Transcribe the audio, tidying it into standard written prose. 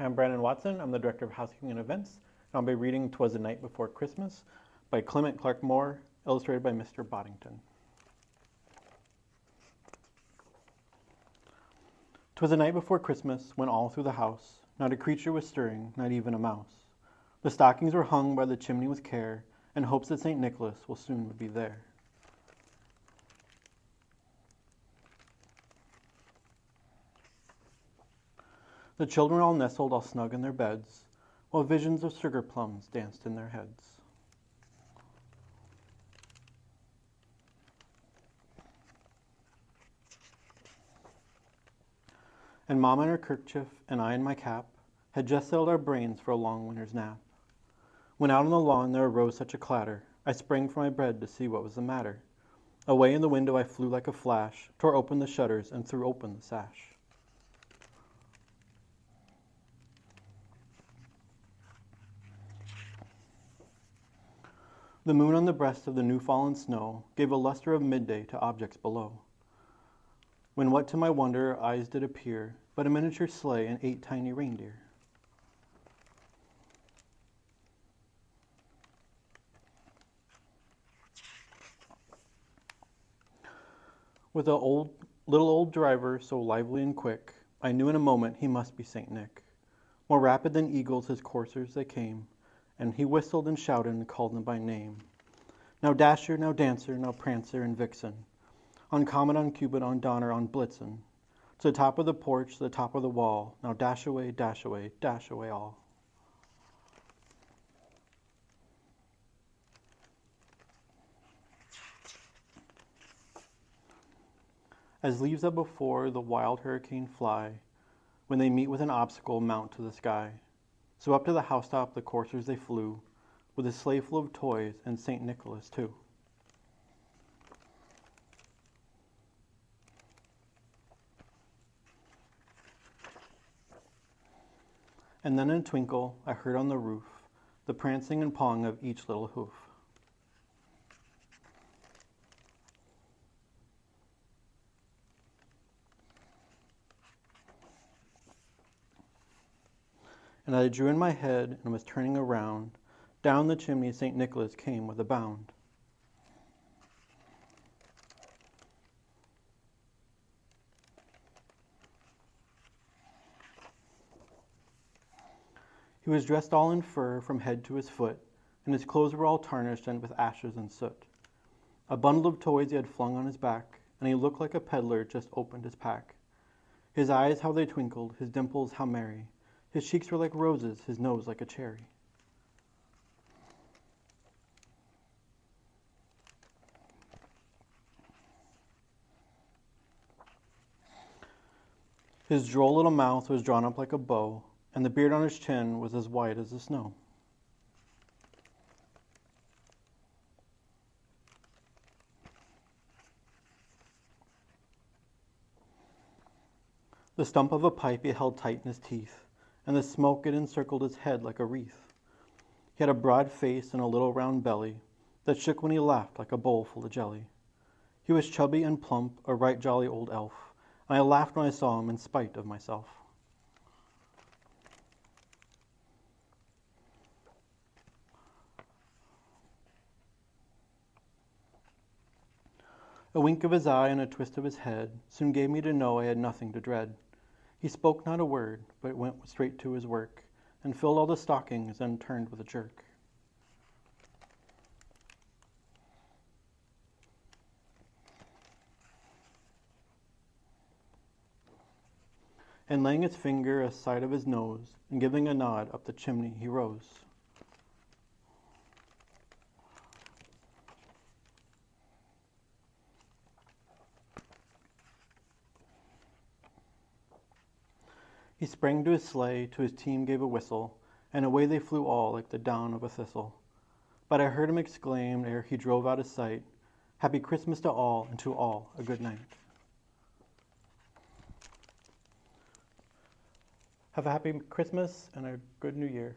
Hi, I'm Brandon Watson. I'm the Director of Housekeeping and Events. And I'll be reading "'Twas the Night Before Christmas" by Clement Clarke Moore, illustrated by Mr. Boddington. "'Twas the night before Christmas, when all through the house not a creature was stirring, not even a mouse. The stockings were hung by the chimney with care, in hopes that St. Nicholas will soon be there. The children all nestled all snug in their beds, while visions of sugar plums danced in their heads. And Mama in her kerchief and I in my cap had just settled our brains for a long winter's nap. When out on the lawn there arose such a clatter, I sprang from my bed to see what was the matter. Away in the window I flew like a flash, tore open the shutters and threw open the sash. The moon on the breast of the new-fallen snow gave a luster of midday to objects below. When what to my wonder eyes did appear, but a miniature sleigh and 8 tiny reindeer. With a little old driver so lively and quick, I knew in a moment he must be St. Nick. More rapid than eagles his coursers they came, and he whistled and shouted and called them by name. Now Dasher, now Dancer, now Prancer and Vixen, on Comet, on Cupid, on Donner, on Blitzen, to the top of the porch, to the top of the wall, now dash away, dash away, dash away all. As leaves that before the wild hurricane fly, when they meet with an obstacle, mount to the sky. So up to the housetop the coursers they flew, with a sleigh full of toys and St. Nicholas too. And then in a twinkle I heard on the roof the prancing and pawing of each little hoof. And I drew in my head and was turning around. Down the chimney St. Nicholas came with a bound. He was dressed all in fur from head to his foot, and his clothes were all tarnished and with ashes and soot. A bundle of toys he had flung on his back, and he looked like a peddler just opened his pack. His eyes how they twinkled, his dimples how merry, his cheeks were like roses, his nose like a cherry. His droll little mouth was drawn up like a bow, and the beard on his chin was as white as the snow. The stump of a pipe he held tight in his teeth, and the smoke it encircled his head like a wreath. He had a broad face and a little round belly that shook when he laughed like a bowl full of jelly. He was chubby and plump, a right jolly old elf, and I laughed when I saw him in spite of myself. A wink of his eye and a twist of his head soon gave me to know I had nothing to dread. He spoke not a word, but went straight to his work, and filled all the stockings and turned with a jerk. And laying his finger aside of his nose, and giving a nod up the chimney he rose. He sprang to his sleigh, to his team gave a whistle, and away they flew all like the down of a thistle. But I heard him exclaim ere he drove out of sight, "Happy Christmas to all, and to all a good night." Have a happy Christmas and a good New Year.